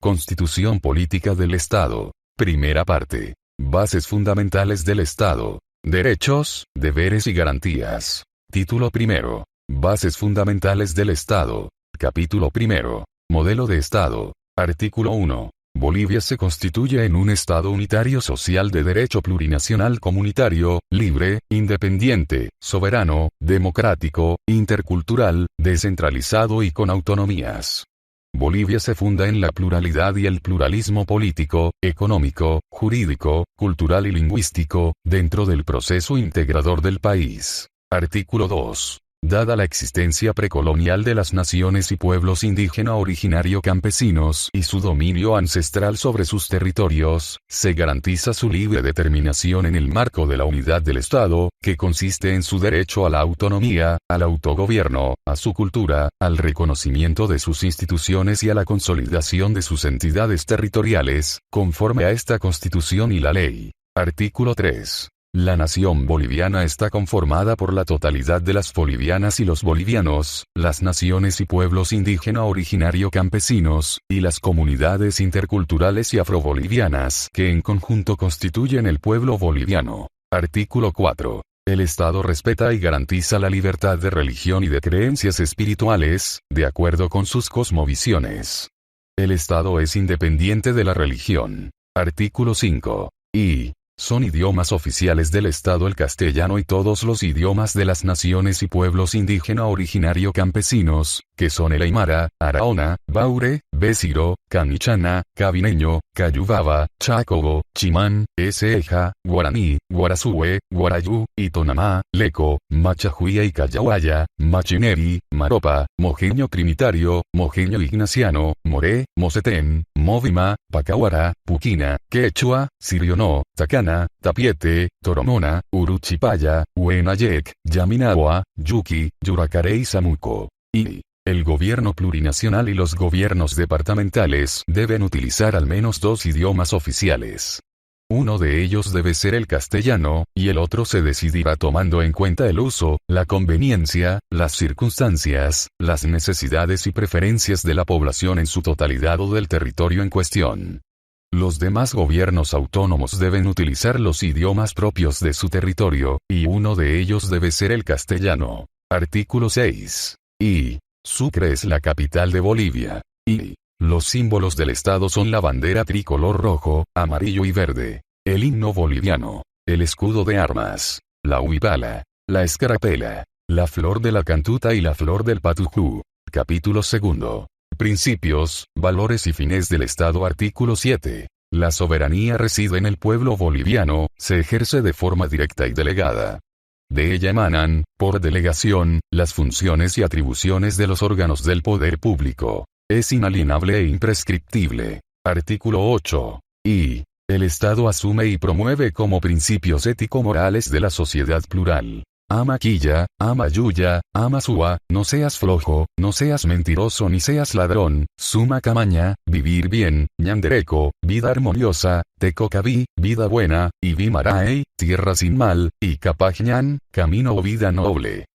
Constitución Política del Estado. Primera parte. Bases fundamentales del Estado. Derechos, deberes y garantías. Título primero. Bases fundamentales del Estado. Capítulo primero. Modelo de Estado. Artículo 1. Bolivia se constituye en un Estado unitario social de derecho plurinacional comunitario, libre, independiente, soberano, democrático, intercultural, descentralizado y con autonomías. Bolivia se funda en la pluralidad y el pluralismo político, económico, jurídico, cultural y lingüístico, dentro del proceso integrador del país. Artículo 2. Dada la existencia precolonial de las naciones y pueblos indígena originario campesinos y su dominio ancestral sobre sus territorios, se garantiza su libre determinación en el marco de la unidad del Estado, que consiste en su derecho a la autonomía, al autogobierno, a su cultura, al reconocimiento de sus instituciones y a la consolidación de sus entidades territoriales, conforme a esta Constitución y la ley. Artículo 3. La nación boliviana está conformada por la totalidad de las bolivianas y los bolivianos, las naciones y pueblos indígena originario campesinos, y las comunidades interculturales y afrobolivianas que en conjunto constituyen el pueblo boliviano. Artículo 4. El Estado respeta y garantiza la libertad de religión y de creencias espirituales, de acuerdo con sus cosmovisiones. El Estado es independiente de la religión. Artículo 5. Son idiomas oficiales del Estado el castellano y todos los idiomas de las naciones y pueblos indígena originario campesinos, que son el aymara, araona, baure, besiro, canichana, cabineño, cayubaba, chacobo, chimán, eseja, guaraní, guarazúe, guarayú, itonamá, leco, machajuía y cayahuaya, machineri, maropa, mojeño trinitario, mojeño ignaciano, moré, mosetén, móvima, pacahuara, puquina, quechua, sirionó, tacana, tapiete, toromona, uruchipaya, huenayek, yaminawa, yuki, yuracaré y samuco. El gobierno plurinacional y los gobiernos departamentales deben utilizar al menos 2 idiomas oficiales. Uno de ellos debe ser el castellano, y el otro se decidirá tomando en cuenta el uso, la conveniencia, las circunstancias, las necesidades y preferencias de la población en su totalidad o del territorio en cuestión. Los demás gobiernos autónomos deben utilizar los idiomas propios de su territorio, y uno de ellos debe ser el castellano. Artículo 6. Sucre es la capital de Bolivia. Los símbolos del Estado son la bandera tricolor rojo, amarillo y verde, el himno boliviano, el escudo de armas, la huipala, la escarapela, la flor de la cantuta y la flor del patujú. Capítulo 2. Principios, valores y fines del Estado. Artículo 7. La soberanía reside en el pueblo boliviano, se ejerce de forma directa y delegada. De ella emanan, por delegación, las funciones y atribuciones de los órganos del poder público. Es inalienable e imprescriptible. Artículo 8. El Estado asume y promueve como principios ético-morales de la sociedad plural. Ama quilla, ama yuya, ama sua, no seas flojo, no seas mentiroso ni seas ladrón, suma camaña, vivir bien, ñandereco, vida armoniosa, tecocaví, vida buena, y vimarae, tierra sin mal, y capajñan, camino o vida noble.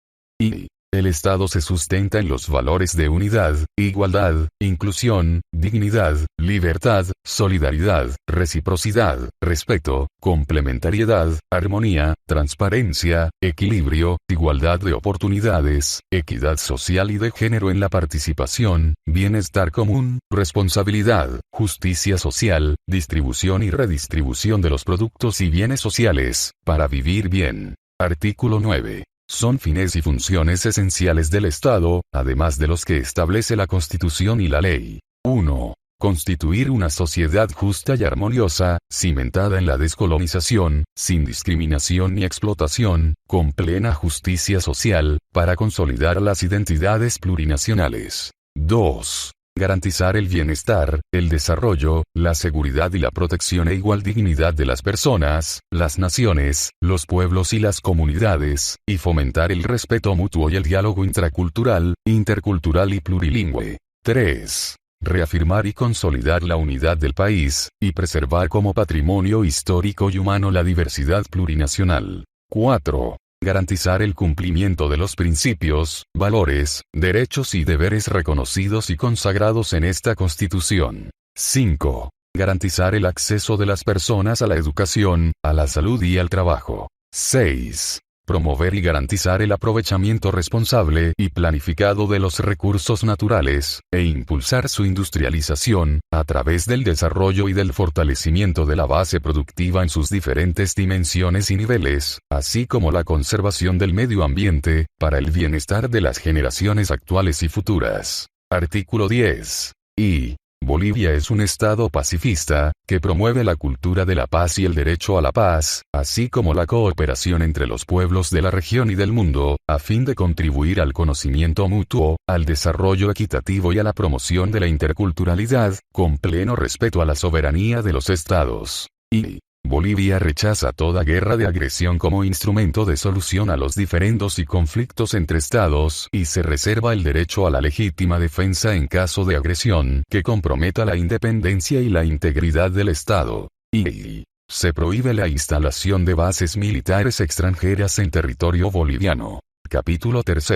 El Estado se sustenta en los valores de unidad, igualdad, inclusión, dignidad, libertad, solidaridad, reciprocidad, respeto, complementariedad, armonía, transparencia, equilibrio, igualdad de oportunidades, equidad social y de género en la participación, bienestar común, responsabilidad, justicia social, distribución y redistribución de los productos y bienes sociales, para vivir bien. Artículo 9. Son fines y funciones esenciales del Estado, además de los que establece la Constitución y la ley. 1. Constituir una sociedad justa y armoniosa, cimentada en la descolonización, sin discriminación ni explotación, con plena justicia social, para consolidar las identidades plurinacionales. 2. Garantizar el bienestar, el desarrollo, la seguridad y la protección e igual dignidad de las personas, las naciones, los pueblos y las comunidades, y fomentar el respeto mutuo y el diálogo intracultural, intercultural y plurilingüe. 3. Reafirmar y consolidar la unidad del país, y preservar como patrimonio histórico y humano la diversidad plurinacional. 4. Garantizar el cumplimiento de los principios, valores, derechos y deberes reconocidos y consagrados en esta Constitución. 5. Garantizar el acceso de las personas a la educación, a la salud y al trabajo. 6. Promover y garantizar el aprovechamiento responsable y planificado de los recursos naturales, e impulsar su industrialización, a través del desarrollo y del fortalecimiento de la base productiva en sus diferentes dimensiones y niveles, así como la conservación del medio ambiente, para el bienestar de las generaciones actuales y futuras. Artículo 10. Y Bolivia es un Estado pacifista, que promueve la cultura de la paz y el derecho a la paz, así como la cooperación entre los pueblos de la región y del mundo, a fin de contribuir al conocimiento mutuo, al desarrollo equitativo y a la promoción de la interculturalidad, con pleno respeto a la soberanía de los Estados. Y Bolivia rechaza toda guerra de agresión como instrumento de solución a los diferendos y conflictos entre estados y se reserva el derecho a la legítima defensa en caso de agresión que comprometa la independencia y la integridad del Estado. Y se prohíbe la instalación de bases militares extranjeras en territorio boliviano. Capítulo 3.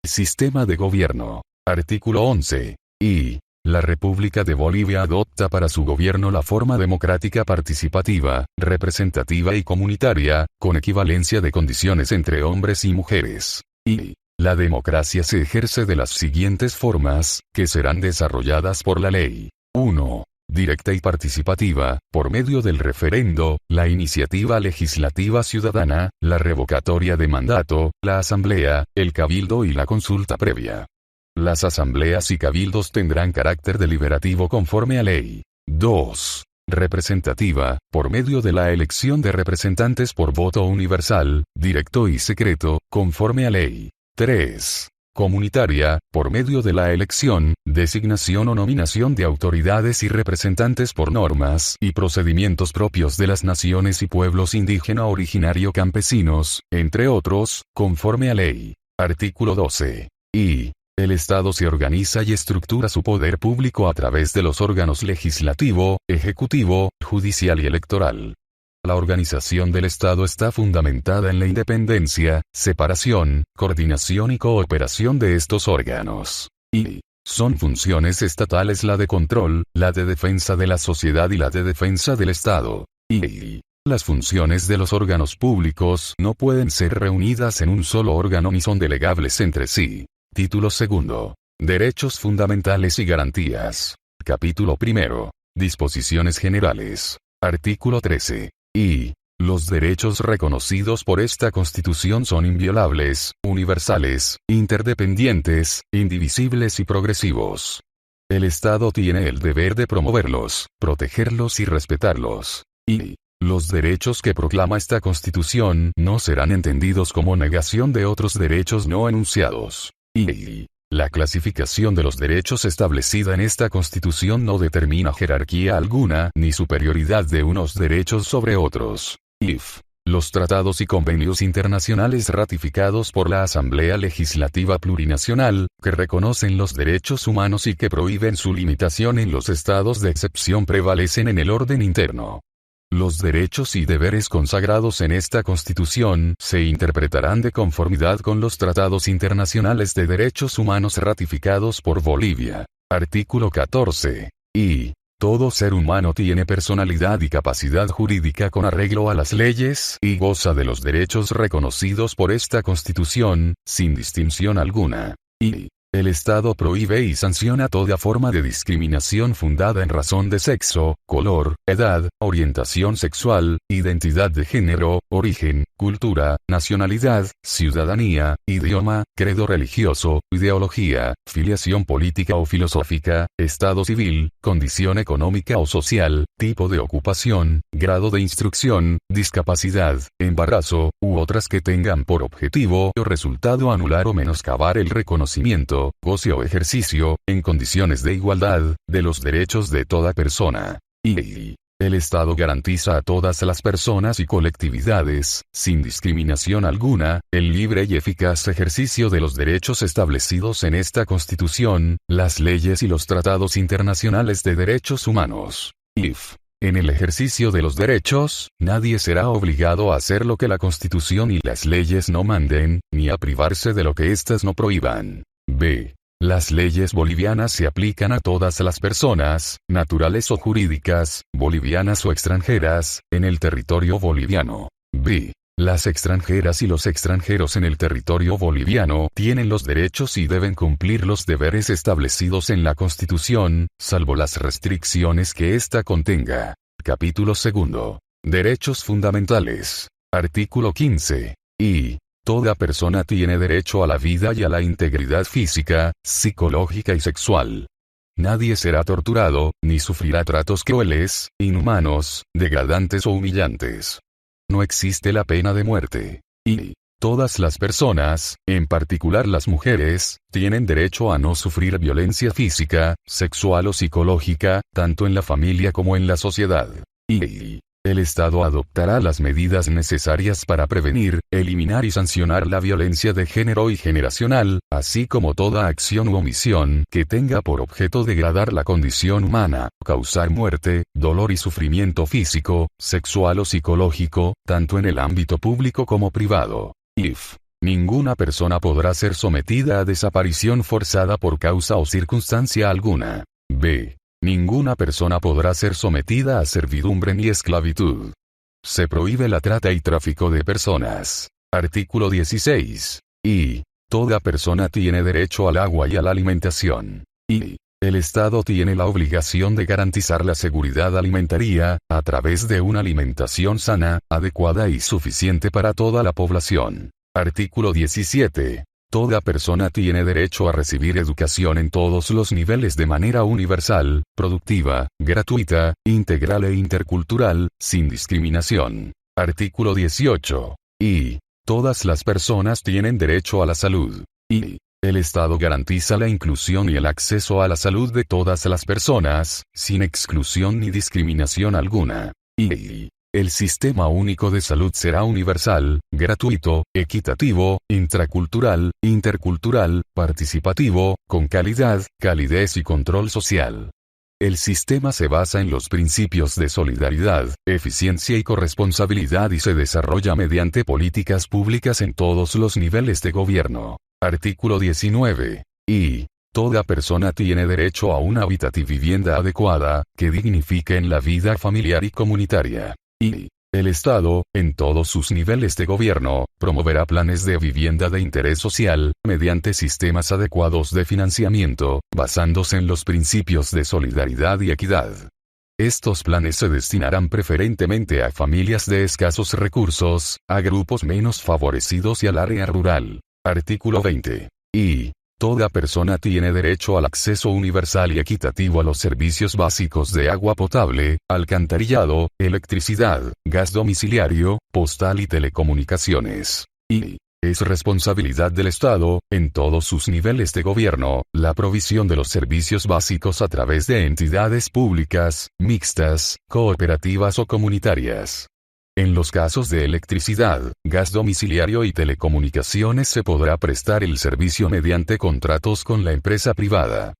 Sistema de gobierno. Artículo 11. La República de Bolivia adopta para su gobierno la forma democrática participativa, representativa y comunitaria, con equivalencia de condiciones entre hombres y mujeres. Y la democracia se ejerce de las siguientes formas, que serán desarrolladas por la ley. 1. Directa y participativa, por medio del referendo, la iniciativa legislativa ciudadana, la revocatoria de mandato, la asamblea, el cabildo y la consulta previa. Las asambleas y cabildos tendrán carácter deliberativo conforme a ley. 2. Representativa, por medio de la elección de representantes por voto universal, directo y secreto, conforme a ley. 3. Comunitaria, por medio de la elección, designación o nominación de autoridades y representantes por normas y procedimientos propios de las naciones y pueblos indígena originario campesinos, entre otros, conforme a ley. Artículo 12. El Estado se organiza y estructura su poder público a través de los órganos legislativo, ejecutivo, judicial y electoral. La organización del Estado está fundamentada en la independencia, separación, coordinación y cooperación de estos órganos. Y son funciones estatales la de control, la de defensa de la sociedad y la de defensa del Estado. Y las funciones de los órganos públicos no pueden ser reunidas en un solo órgano ni son delegables entre sí. Título 2. Derechos fundamentales y garantías. Capítulo 1. Disposiciones generales. Artículo 13. Los derechos reconocidos por esta Constitución son inviolables, universales, interdependientes, indivisibles y progresivos. El Estado tiene el deber de promoverlos, protegerlos y respetarlos. Y los derechos que proclama esta Constitución no serán entendidos como negación de otros derechos no enunciados. Y la clasificación de los derechos establecida en esta Constitución no determina jerarquía alguna ni superioridad de unos derechos sobre otros. Los tratados y convenios internacionales ratificados por la Asamblea Legislativa Plurinacional, que reconocen los derechos humanos y que prohíben su limitación en los estados de excepción prevalecen en el orden interno. Los derechos y deberes consagrados en esta Constitución se interpretarán de conformidad con los tratados internacionales de derechos humanos ratificados por Bolivia. Artículo 14. Todo ser humano tiene personalidad y capacidad jurídica con arreglo a las leyes y goza de los derechos reconocidos por esta Constitución, sin distinción alguna. El Estado prohíbe y sanciona toda forma de discriminación fundada en razón de sexo, color, edad, orientación sexual, identidad de género, origen, cultura, nacionalidad, ciudadanía, idioma, credo religioso, ideología, filiación política o filosófica, estado civil, condición económica o social, tipo de ocupación, grado de instrucción, discapacidad, embarazo, u otras que tengan por objetivo o resultado anular o menoscabar el reconocimiento, goce o ejercicio, en condiciones de igualdad, de los derechos de toda persona. El Estado garantiza a todas las personas y colectividades, sin discriminación alguna, el libre y eficaz ejercicio de los derechos establecidos en esta Constitución, las leyes y los tratados internacionales de derechos humanos. En el ejercicio de los derechos, nadie será obligado a hacer lo que la Constitución y las leyes no manden, ni a privarse de lo que éstas no prohíban. B. Las leyes bolivianas se aplican a todas las personas, naturales o jurídicas, bolivianas o extranjeras, en el territorio boliviano. B. Las extranjeras y los extranjeros en el territorio boliviano tienen los derechos y deben cumplir los deberes establecidos en la Constitución, salvo las restricciones que ésta contenga. Capítulo 2. Derechos fundamentales. Artículo 15. Y toda persona tiene derecho a la vida y a la integridad física, psicológica y sexual. Nadie será torturado, ni sufrirá tratos crueles, inhumanos, degradantes o humillantes. No existe la pena de muerte. Y todas las personas, en particular las mujeres, tienen derecho a no sufrir violencia física, sexual o psicológica, tanto en la familia como en la sociedad. Y el Estado adoptará las medidas necesarias para prevenir, eliminar y sancionar la violencia de género y generacional, así como toda acción u omisión que tenga por objeto degradar la condición humana, causar muerte, dolor y sufrimiento físico, sexual o psicológico, tanto en el ámbito público como privado. Ninguna persona podrá ser sometida a desaparición forzada por causa o circunstancia alguna. B. Ninguna persona podrá ser sometida a servidumbre ni esclavitud. Se prohíbe la trata y tráfico de personas. Artículo 16. Y toda persona tiene derecho al agua y a la alimentación. Y el Estado tiene la obligación de garantizar la seguridad alimentaria, a través de una alimentación sana, adecuada y suficiente para toda la población. Artículo 17. Toda persona tiene derecho a recibir educación en todos los niveles de manera universal, productiva, gratuita, integral e intercultural, sin discriminación. Artículo 18. Y todas las personas tienen derecho a la salud. Y el Estado garantiza la inclusión y el acceso a la salud de todas las personas, sin exclusión ni discriminación alguna. Y el Sistema Único de Salud será universal, gratuito, equitativo, intracultural, intercultural, participativo, con calidad, calidez y control social. El sistema se basa en los principios de solidaridad, eficiencia y corresponsabilidad y se desarrolla mediante políticas públicas en todos los niveles de gobierno. Artículo 19. Y toda persona tiene derecho a un hábitat y vivienda adecuada, que dignifiquen la vida familiar y comunitaria. Y el Estado, en todos sus niveles de gobierno, promoverá planes de vivienda de interés social, mediante sistemas adecuados de financiamiento, basándose en los principios de solidaridad y equidad. Estos planes se destinarán preferentemente a familias de escasos recursos, a grupos menos favorecidos y al área rural. Artículo 20. Y toda persona tiene derecho al acceso universal y equitativo a los servicios básicos de agua potable, alcantarillado, electricidad, gas domiciliario, postal y telecomunicaciones. Y es responsabilidad del Estado, en todos sus niveles de gobierno, la provisión de los servicios básicos a través de entidades públicas, mixtas, cooperativas o comunitarias. En los casos de electricidad, gas domiciliario y telecomunicaciones se podrá prestar el servicio mediante contratos con la empresa privada.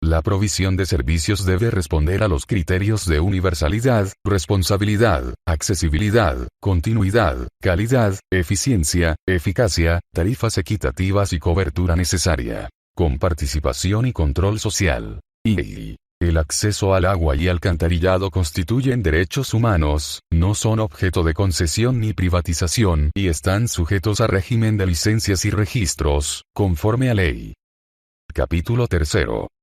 La provisión de servicios debe responder a los criterios de universalidad, responsabilidad, accesibilidad, continuidad, calidad, eficiencia, eficacia, tarifas equitativas y cobertura necesaria, con participación y control social. Y el acceso al agua y alcantarillado constituyen derechos humanos, no son objeto de concesión ni privatización y están sujetos a régimen de licencias y registros, conforme a ley. Capítulo 3.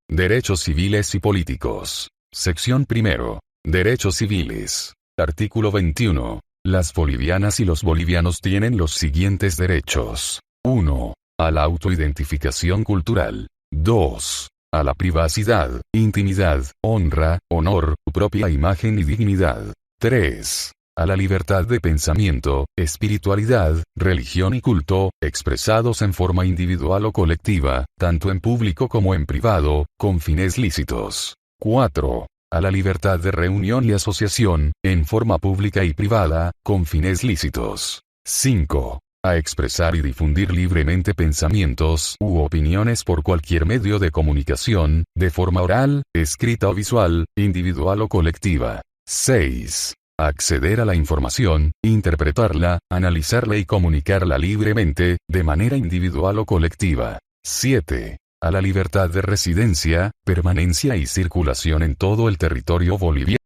Derechos civiles y políticos. Sección 1. Derechos civiles. Artículo 21. Las bolivianas y los bolivianos tienen los siguientes derechos. 1. A la autoidentificación cultural. 2. A la privacidad, intimidad, honra, honor, propia imagen y dignidad. 3. A la libertad de pensamiento, espiritualidad, religión y culto, expresados en forma individual o colectiva, tanto en público como en privado, con fines lícitos. 4. A la libertad de reunión y asociación, en forma pública y privada, con fines lícitos. 5. A expresar y difundir libremente pensamientos u opiniones por cualquier medio de comunicación, de forma oral, escrita o visual, individual o colectiva. 6. A acceder a la información, interpretarla, analizarla y comunicarla libremente, de manera individual o colectiva. 7. a la libertad de residencia, permanencia y circulación en todo el territorio boliviano.